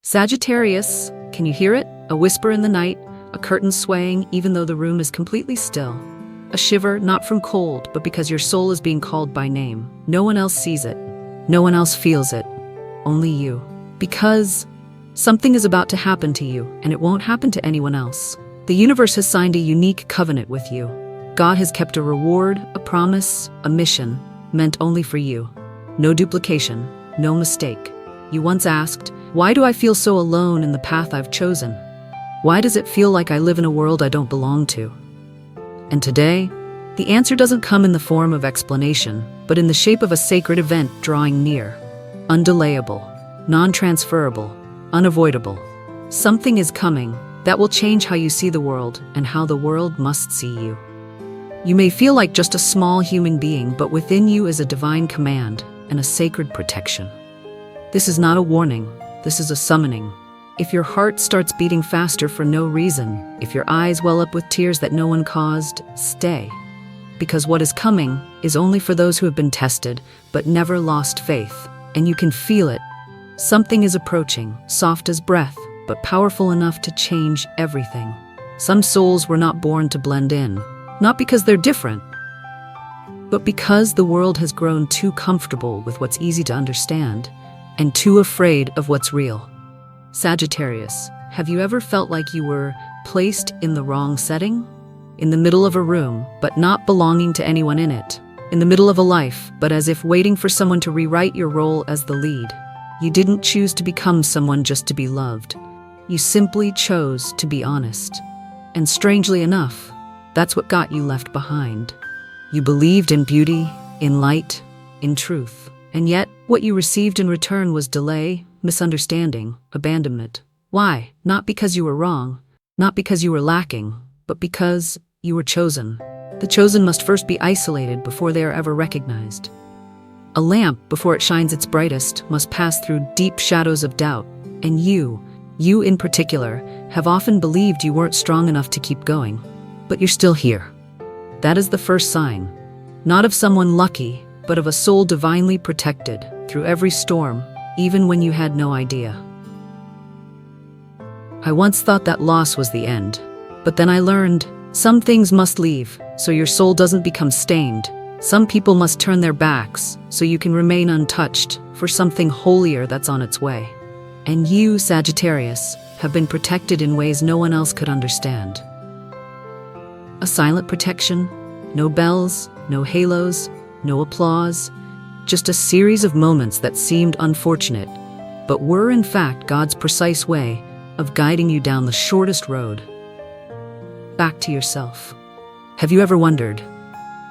Sagittarius, can you hear it? A whisper in the night, a curtain swaying even though the room is completely still. A shiver, not from cold, but because your soul is being called by name. No one else sees it. No one else feels it. Only you. Because something is about to happen to you, and it won't happen to anyone else. The universe has signed a unique covenant with you. God has kept a reward, a promise, a mission, meant only for you. No duplication, no mistake. You once asked, why do I feel so alone in the path I've chosen? Why does it feel like I live in a world I don't belong to? And today, the answer doesn't come in the form of explanation, but in the shape of a sacred event drawing near. Undelayable, non-transferable, unavoidable. Something is coming that will change how you see the world and how the world must see you. You may feel like just a small human being, but within you is a divine command and a sacred protection. This is not a warning, this is a summoning. If your heart starts beating faster for no reason, if your eyes well up with tears that no one caused, stay. Because what is coming is only for those who have been tested, but never lost faith. And you can feel it. Something is approaching, soft as breath, but powerful enough to change everything. Some souls were not born to blend in, not because they're different, but because the world has grown too comfortable with what's easy to understand and too afraid of what's real. Sagittarius, have you ever felt like you were placed in the wrong setting? In the middle of a room, but not belonging to anyone in it. In the middle of a life, but as if waiting for someone to rewrite your role as the lead. You didn't choose to become someone just to be loved. You simply chose to be honest. And strangely enough, that's what got you left behind. You believed in beauty, in light, in truth. And yet, what you received in return was delay, misunderstanding, abandonment. Why? Not because you were wrong, not because you were lacking, but because you were chosen. The chosen must first be isolated before they are ever recognized. A lamp, before it shines its brightest, must pass through deep shadows of doubt. And you in particular, have often believed you weren't strong enough to keep going. But you're still here. That is the first sign. Not of someone lucky, but of a soul divinely protected through every storm, even when you had no idea. I once thought that loss was the end, but then I learned some things must leave, so your soul doesn't become stained. Some people must turn their backs, so you can remain untouched for something holier that's on its way. And you, Sagittarius, have been protected in ways no one else could understand. A silent protection, no bells, no halos, no applause, just a series of moments that seemed unfortunate, but were in fact God's precise way of guiding you down the shortest road. Back to yourself. Have you ever wondered,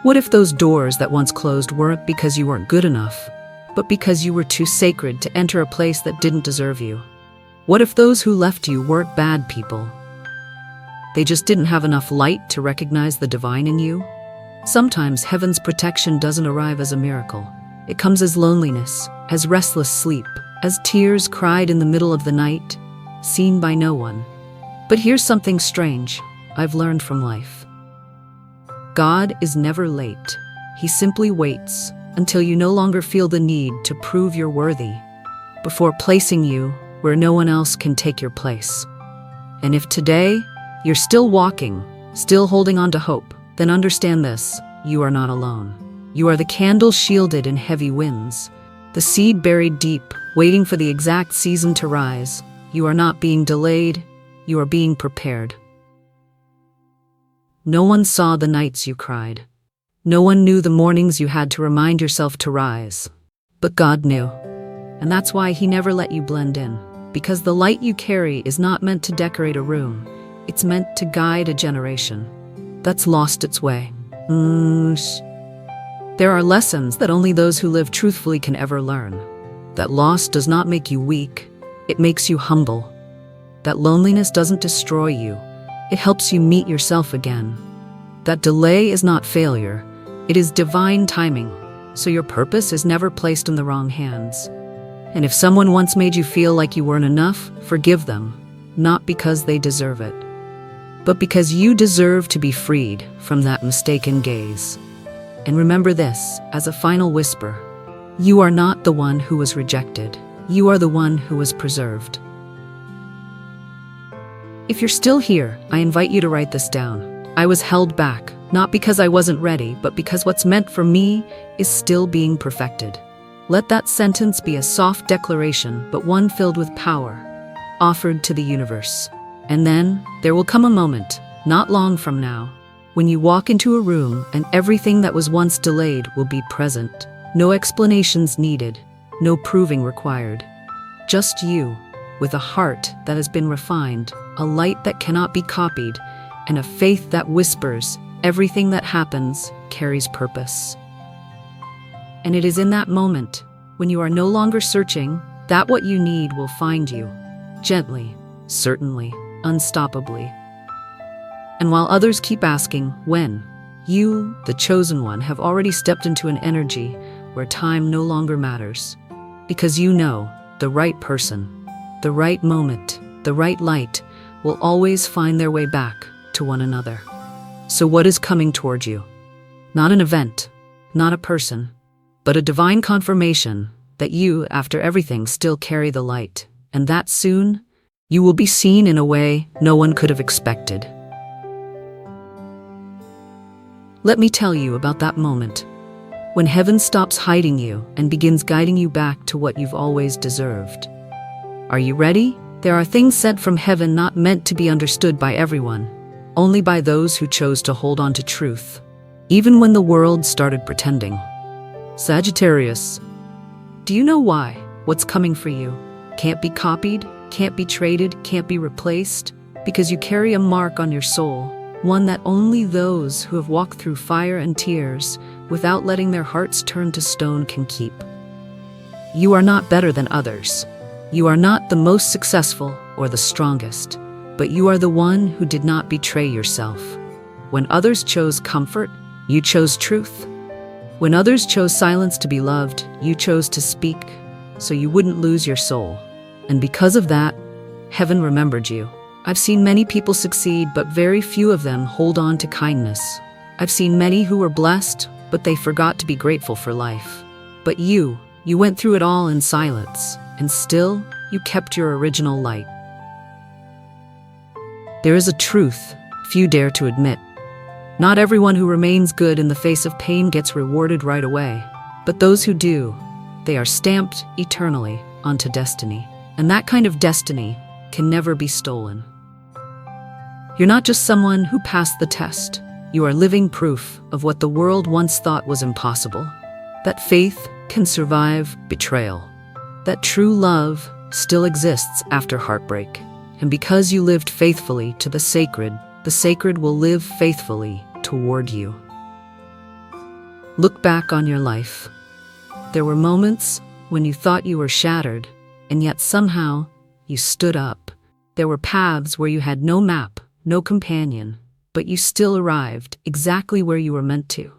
what if those doors that once closed weren't because you weren't good enough, but because you were too sacred to enter a place that didn't deserve you? What if those who left you weren't bad people? They just didn't have enough light to recognize the divine in you? Sometimes heaven's protection doesn't arrive as a miracle. It comes as loneliness, as restless sleep, as tears cried in the middle of the night, seen by no one. But here's something strange I've learned from life. God is never late. He simply waits until you no longer feel the need to prove you're worthy, before placing you where no one else can take your place. And if today you're still walking, still holding on to hope, then understand this: you are not alone. You are the candle shielded in heavy winds, the seed buried deep, waiting for the exact season to rise. You are not being delayed, you are being prepared. No one saw the nights you cried. No one knew the mornings you had to remind yourself to rise. But God knew. And that's why He never let you blend in. Because the light you carry is not meant to decorate a room. It's meant to guide a generation that's lost its way. There are lessons that only those who live truthfully can ever learn. That loss does not make you weak. It makes you humble. That loneliness doesn't destroy you. It helps you meet yourself again. That delay is not failure. It is divine timing. So your purpose is never placed in the wrong hands. And if someone once made you feel like you weren't enough, forgive them. Not because they deserve it, but because you deserve to be freed from that mistaken gaze. And remember this, as a final whisper: you are not the one who was rejected. You are the one who was preserved. If you're still here, I invite you to write this down. I was held back, not because I wasn't ready, but because what's meant for me is still being perfected. Let that sentence be a soft declaration, but one filled with power, offered to the universe. And then there will come a moment, not long from now, when you walk into a room and everything that was once delayed will be present. No explanations needed, no proving required. Just you, with a heart that has been refined, a light that cannot be copied, and a faith that whispers, everything that happens carries purpose. And it is in that moment, when you are no longer searching, that what you need will find you. Gently, certainly, unstoppably. And while others keep asking, when? You, the chosen one, have already stepped into an energy where time no longer matters. Because you know, the right person, the right moment, the right light will always find their way back to one another. So what is coming toward you? Not an event, not a person, but a divine confirmation that you, after everything, still carry the light, and that soon, you will be seen in a way no one could have expected. Let me tell you about that moment, when heaven stops hiding you and begins guiding you back to what you've always deserved. Are you ready? There are things sent from heaven not meant to be understood by everyone, only by those who chose to hold on to truth, even when the world started pretending. Sagittarius, do you know why what's coming for you can't be copied, can't be traded, can't be replaced? Because you carry a mark on your soul, one that only those who have walked through fire and tears without letting their hearts turn to stone can keep. You are not better than others. You are not the most successful or the strongest, but you are the one who did not betray yourself. When others chose comfort, you chose truth. When others chose silence to be loved, you chose to speak so you wouldn't lose your soul. And because of that, heaven remembered you. I've seen many people succeed, but very few of them hold on to kindness. I've seen many who were blessed, but they forgot to be grateful for life. But you went through it all in silence, and still, you kept your original light. There is a truth few dare to admit. Not everyone who remains good in the face of pain gets rewarded right away, but those who do, they are stamped eternally onto destiny. And that kind of destiny can never be stolen. You're not just someone who passed the test. You are living proof of what the world once thought was impossible. That faith can survive betrayal. That true love still exists after heartbreak. And because you lived faithfully to the sacred will live faithfully toward you. Look back on your life. There were moments when you thought you were shattered, and yet somehow you stood up. There were paths where you had no map, no companion, but you still arrived exactly where you were meant to.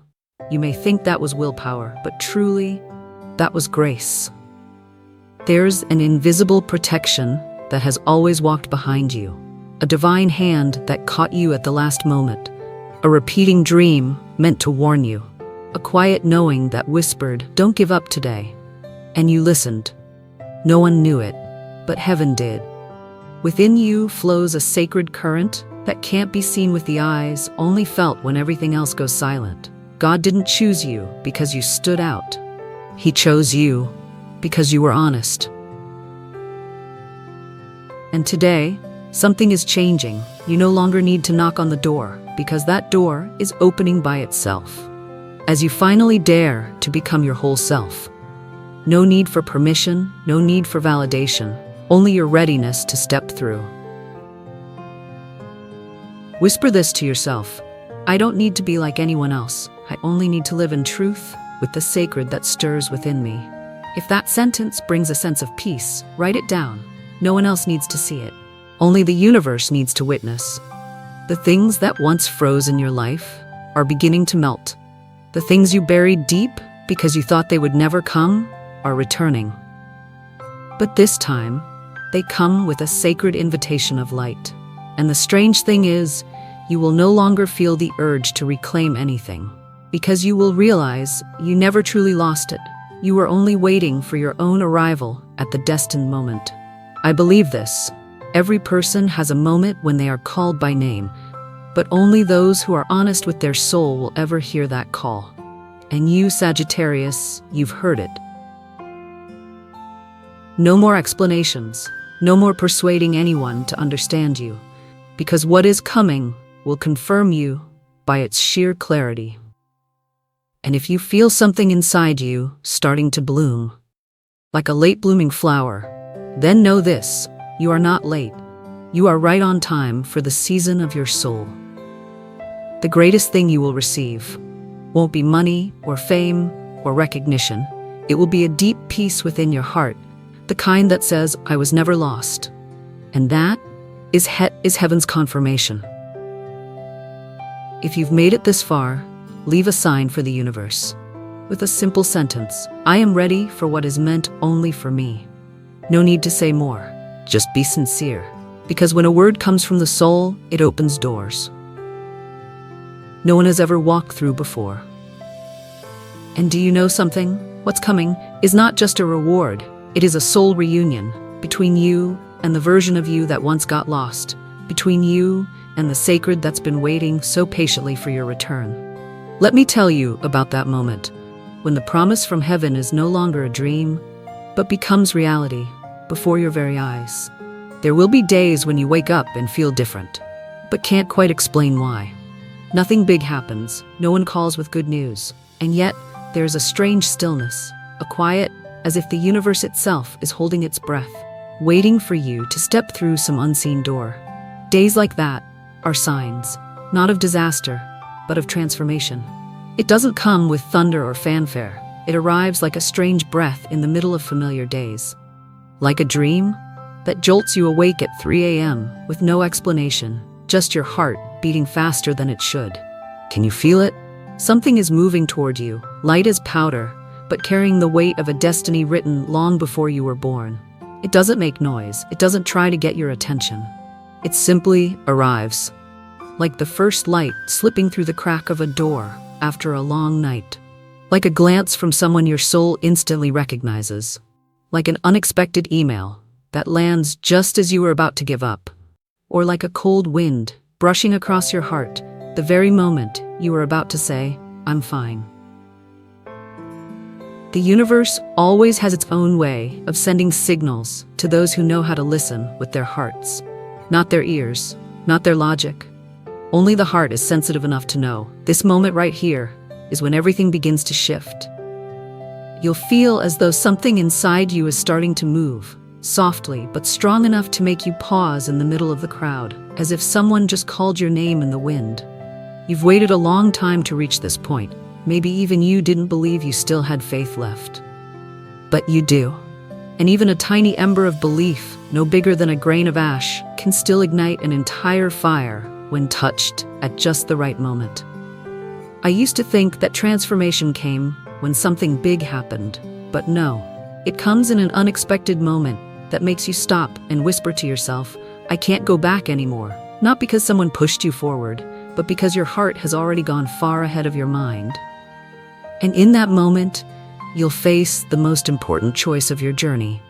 You may think that was willpower, but truly, that was grace. There's an invisible protection that has always walked behind you, a divine hand that caught you at the last moment, a repeating dream meant to warn you, a quiet knowing that whispered, "Don't give up today." And you listened. No one knew it, but heaven did. Within you flows a sacred current that can't be seen with the eyes, only felt when everything else goes silent. God didn't choose you because you stood out. He chose you because you were honest. And today, something is changing. You no longer need to knock on the door, because that door is opening by itself. As you finally dare to become your whole self. No need for permission, no need for validation, only your readiness to step through. Whisper this to yourself: I don't need to be like anyone else. I only need to live in truth with the sacred that stirs within me. If that sentence brings a sense of peace, write it down. No one else needs to see it. Only the universe needs to witness. The things that once froze in your life are beginning to melt. The things you buried deep because you thought they would never come are returning. But this time, they come with a sacred invitation of light. And the strange thing is, you will no longer feel the urge to reclaim anything, because you will realize you never truly lost it. You were only waiting for your own arrival at the destined moment. I believe this. Every person has a moment when they are called by name, but only those who are honest with their soul will ever hear that call. And you, Sagittarius, you've heard it. No more explanations, no more persuading anyone to understand you, because what is coming will confirm you by its sheer clarity. And if you feel something inside you starting to bloom, like a late-blooming flower, then know this: you are not late. You are right on time for the season of your soul. The greatest thing you will receive won't be money or fame or recognition. It will be a deep peace within your heart, the kind that says, I was never lost. And that is heaven's confirmation. If you've made it this far, leave a sign for the universe with a simple sentence: I am ready for what is meant only for me. No need to say more. Just be sincere. Because when a word comes from the soul, it opens doors no one has ever walked through before. And do you know something? What's coming is not just a reward. It is a soul reunion between you and the version of you that once got lost, between you and the sacred that's been waiting so patiently for your return. Let me tell you about that moment when the promise from heaven is no longer a dream, but becomes reality before your very eyes. There will be days when you wake up and feel different, but can't quite explain why. Nothing big happens, no one calls with good news, and yet there's a strange stillness, a quiet, as if the universe itself is holding its breath, waiting for you to step through some unseen door. Days like that are signs, not of disaster, but of transformation. It doesn't come with thunder or fanfare. It arrives like a strange breath in the middle of familiar days. Like a dream that jolts you awake at 3 a.m. with no explanation, just your heart beating faster than it should. Can you feel it? Something is moving toward you, light as powder, but carrying the weight of a destiny written long before you were born. It doesn't make noise. It doesn't try to get your attention. It simply arrives, like the first light slipping through the crack of a door after a long night. Like a glance from someone your soul instantly recognizes. Like an unexpected email that lands just as you were about to give up. Or like a cold wind brushing across your heart the very moment you were about to say, I'm fine. The universe always has its own way of sending signals to those who know how to listen with their hearts. Not their ears, not their logic. Only the heart is sensitive enough to know this moment right here is when everything begins to shift. You'll feel as though something inside you is starting to move, softly but strong enough to make you pause in the middle of the crowd, as if someone just called your name in the wind. You've waited a long time to reach this point. Maybe even you didn't believe you still had faith left. But you do. And even a tiny ember of belief, no bigger than a grain of ash, can still ignite an entire fire when touched at just the right moment. I used to think that transformation came when something big happened, but no. It comes in an unexpected moment that makes you stop and whisper to yourself, I can't go back anymore. Not because someone pushed you forward, but because your heart has already gone far ahead of your mind. And in that moment, you'll face the most important choice of your journey.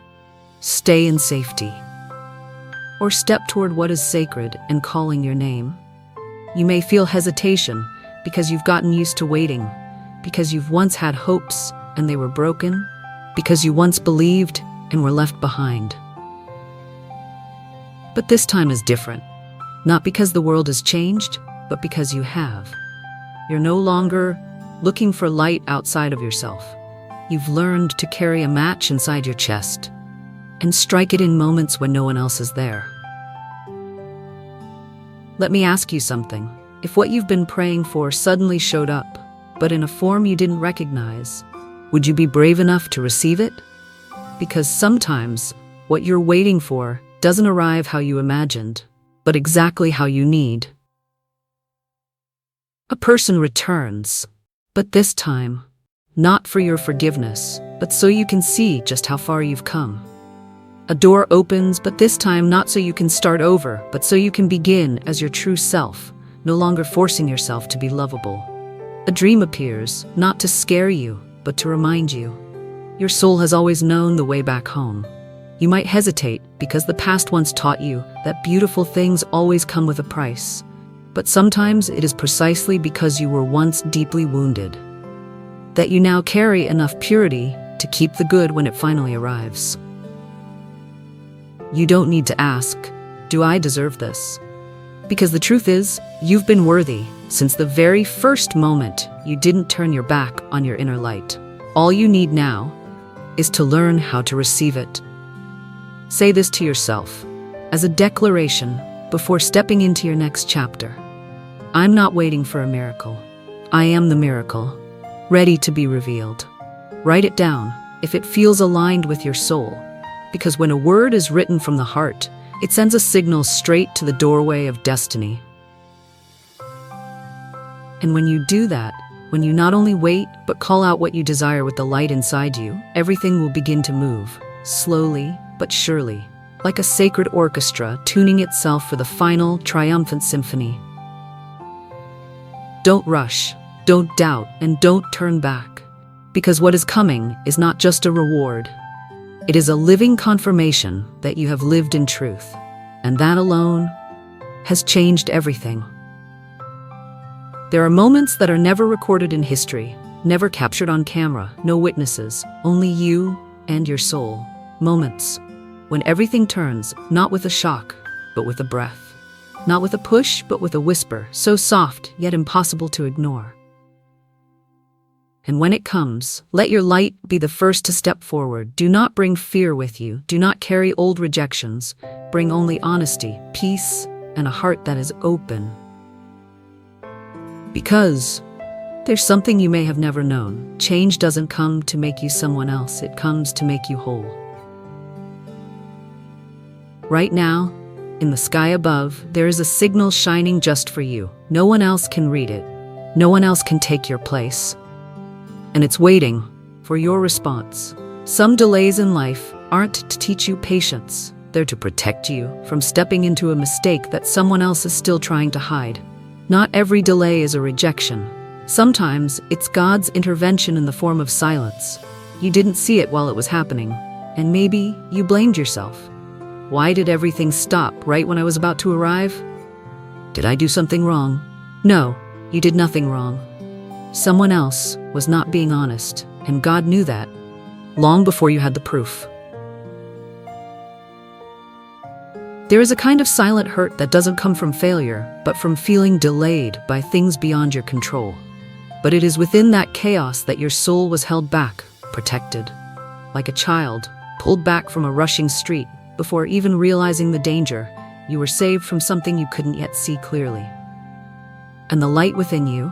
Stay in safety. Or step toward what is sacred and calling your name. You may feel hesitation because you've gotten used to waiting, because you've once had hopes and they were broken, because you once believed and were left behind. But this time is different. Not because the world has changed, but because you have. You're no longer looking for light outside of yourself. You've learned to carry a match inside your chest and strike it in moments when no one else is there. Let me ask you something. If what you've been praying for suddenly showed up, but in a form you didn't recognize, would you be brave enough to receive it? Because sometimes what you're waiting for doesn't arrive how you imagined, but exactly how you need. A person returns, but this time, not for your forgiveness, but so you can see just how far you've come. A door opens, but this time not so you can start over, but so you can begin as your true self, no longer forcing yourself to be lovable. A dream appears, not to scare you, but to remind you. Your soul has always known the way back home. You might hesitate because the past once taught you that beautiful things always come with a price. But sometimes it is precisely because you were once deeply wounded that you now carry enough purity to keep the good when it finally arrives. You don't need to ask, "Do I deserve this?" Because the truth is, you've been worthy since the very first moment you didn't turn your back on your inner light. All you need now is to learn how to receive it. Say this to yourself as a declaration before stepping into your next chapter. I'm not waiting for a miracle. I am the miracle, ready to be revealed. Write it down if it feels aligned with your soul, because when a word is written from the heart, it sends a signal straight to the doorway of destiny. And when you do that, when you not only wait, but call out what you desire with the light inside you, everything will begin to move, slowly but surely, like a sacred orchestra tuning itself for the final, triumphant symphony. Don't rush, don't doubt, and don't turn back, because what is coming is not just a reward. It is a living confirmation that you have lived in truth, and that alone has changed everything. There are moments that are never recorded in history, never captured on camera, no witnesses, only you and your soul. Moments when everything turns, not with a shock, but with a breath. Not with a push, but with a whisper, so soft yet impossible to ignore. And when it comes, let your light be the first to step forward. Do not bring fear with you. Do not carry old rejections. Bring only honesty, peace, and a heart that is open. Because there's something you may have never known. Change doesn't come to make you someone else. It comes to make you whole. Right now, in the sky above, there is a signal shining just for you. No one else can read it. No one else can take your place. And it's waiting for your response. Some delays in life aren't to teach you patience. They're to protect you from stepping into a mistake that someone else is still trying to hide. Not every delay is a rejection. Sometimes it's God's intervention in the form of silence. You didn't see it while it was happening, and maybe you blamed yourself. Why did everything stop right when I was about to arrive? Did I do something wrong? No, you did nothing wrong. Someone else was not being honest, and God knew that long before you had the proof. There is a kind of silent hurt that doesn't come from failure, but from feeling delayed by things beyond your control. But it is within that chaos that your soul was held back, protected, like a child pulled back from a rushing street. Before even realizing the danger, you were saved from something you couldn't yet see clearly. And the light within you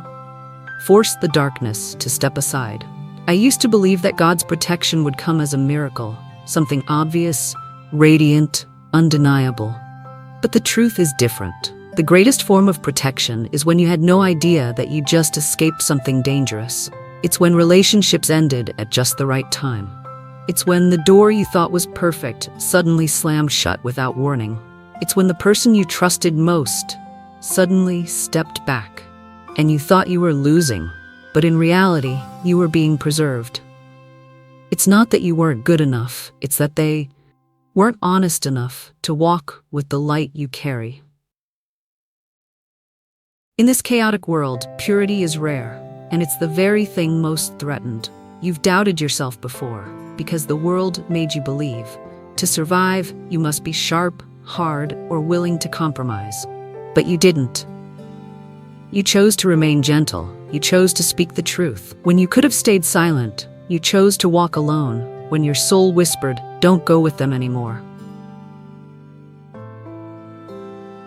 forced the darkness to step aside. I used to believe that God's protection would come as a miracle, something obvious, radiant, undeniable. But the truth is different. The greatest form of protection is when you had no idea that you just escaped something dangerous. It's when relationships ended at just the right time. It's when the door you thought was perfect suddenly slammed shut without warning. It's when the person you trusted most suddenly stepped back, and you thought you were losing, but in reality, you were being preserved. It's not that you weren't good enough, it's that they weren't honest enough to walk with the light you carry. In this chaotic world, purity is rare, and it's the very thing most threatened. You've doubted yourself before, because the world made you believe to survive, you must be sharp, hard, or willing to compromise. But you didn't. You chose to remain gentle. You chose to speak the truth. When you could have stayed silent, you chose to walk alone. When your soul whispered, "Don't go with them anymore."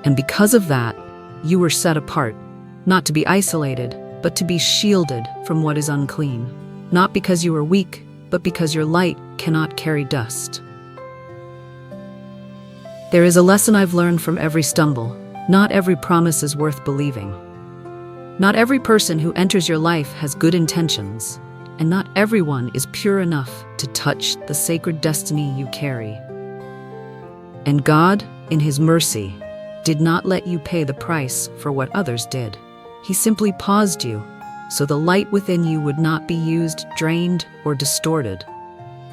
And because of that, you were set apart, not to be isolated, but to be shielded from what is unclean. Not because you were weak, but because your light cannot carry dust. There is a lesson I've learned from every stumble. Not every promise is worth believing. Not every person who enters your life has good intentions, and not everyone is pure enough to touch the sacred destiny you carry. And God, in His mercy, did not let you pay the price for what others did. He simply paused you, so the light within you would not be used, drained, or distorted.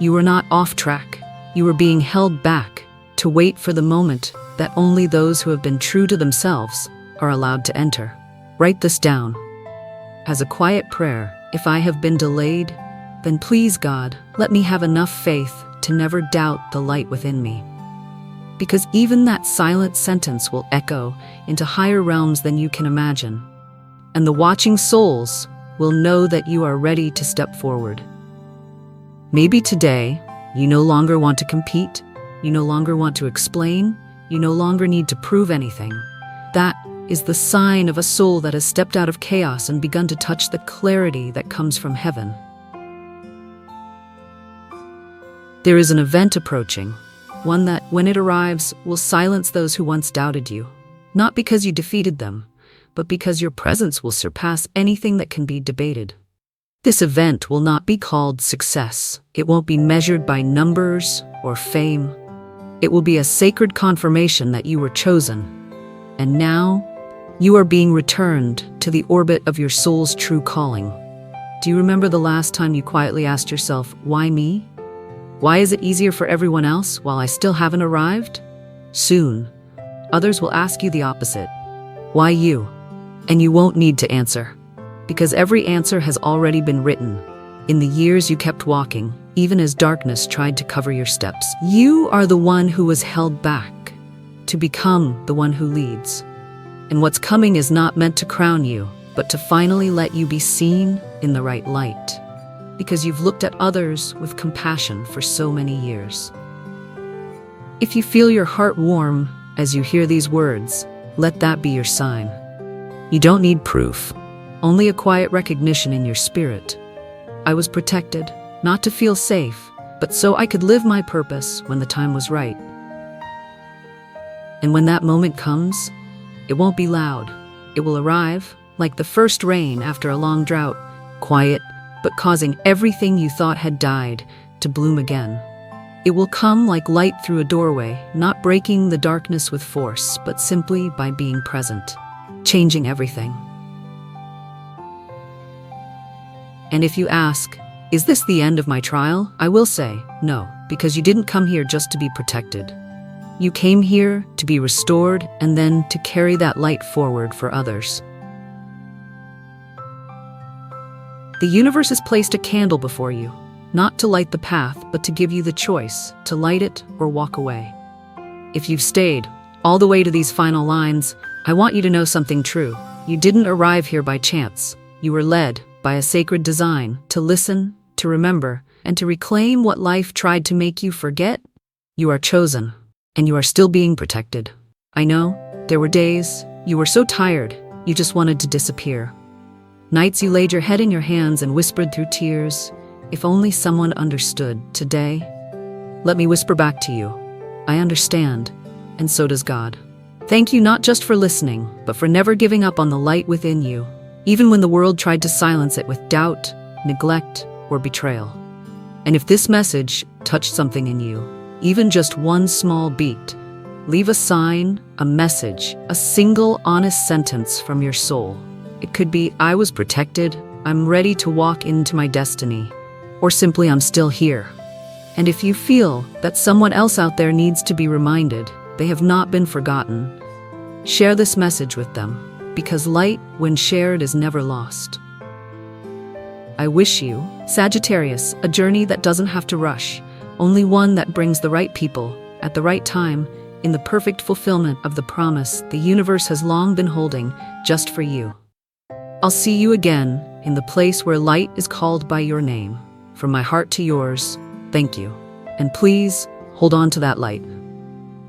You were not off track. You are being held back to wait for the moment that only those who have been true to themselves are allowed to enter. Write this down as a quiet prayer. If I have been delayed, then please, God, let me have enough faith to never doubt the light within me. Because even that silent sentence will echo into higher realms than you can imagine. And the watching souls will know that you are ready to step forward. Maybe today, you no longer want to compete, you no longer want to explain, you no longer need to prove anything. That is the sign of a soul that has stepped out of chaos and begun to touch the clarity that comes from heaven. There is an event approaching, one that, when it arrives, will silence those who once doubted you. Not because you defeated them, but because your presence will surpass anything that can be debated. This event will not be called success. It won't be measured by numbers or fame. It will be a sacred confirmation that you were chosen. And now, you are being returned to the orbit of your soul's true calling. Do you remember the last time you quietly asked yourself, why me? Why is it easier for everyone else while I still haven't arrived? Soon, others will ask you the opposite. Why you? And you won't need to answer. Because every answer has already been written. In the years you kept walking, even as darkness tried to cover your steps, you are the one who was held back to become the one who leads. And what's coming is not meant to crown you, but to finally let you be seen in the right light. Because you've looked at others with compassion for so many years. If you feel your heart warm as you hear these words, let that be your sign. You don't need proof, only a quiet recognition in your spirit. I was protected, not to feel safe, but so I could live my purpose when the time was right. And when that moment comes, it won't be loud. It will arrive like the first rain after a long drought, quiet, but causing everything you thought had died to bloom again. It will come like light through a doorway, not breaking the darkness with force, but simply by being present, changing everything. And if you ask, is this the end of my trial? I will say, no, because you didn't come here just to be protected. You came here to be restored and then to carry that light forward for others. The universe has placed a candle before you, not to light the path, but to give you the choice to light it or walk away. If you've stayed all the way to these final lines, I want you to know something true. You didn't arrive here by chance. You were led by a sacred design to listen, to remember, and to reclaim what life tried to make you forget. You are chosen, and you are still being protected. I know, there were days you were so tired, you just wanted to disappear. Nights you laid your head in your hands and whispered through tears, if only someone understood. Today, let me whisper back to you. I understand, and so does God. Thank you not just for listening, but for never giving up on the light within you, even when the world tried to silence it with doubt, neglect, or betrayal. And if this message touched something in you, even just one small beat, leave a sign, a message, a single honest sentence from your soul. It could be, I was protected, I'm ready to walk into my destiny, or simply, I'm still here. And if you feel that someone else out there needs to be reminded they have not been forgotten, share this message with them, because light, when shared, is never lost. I wish you, Sagittarius, a journey that doesn't have to rush, only one that brings the right people, at the right time, in the perfect fulfillment of the promise the universe has long been holding just for you. I'll see you again in the place where light is called by your name. From my heart to yours, thank you. And please, hold on to that light.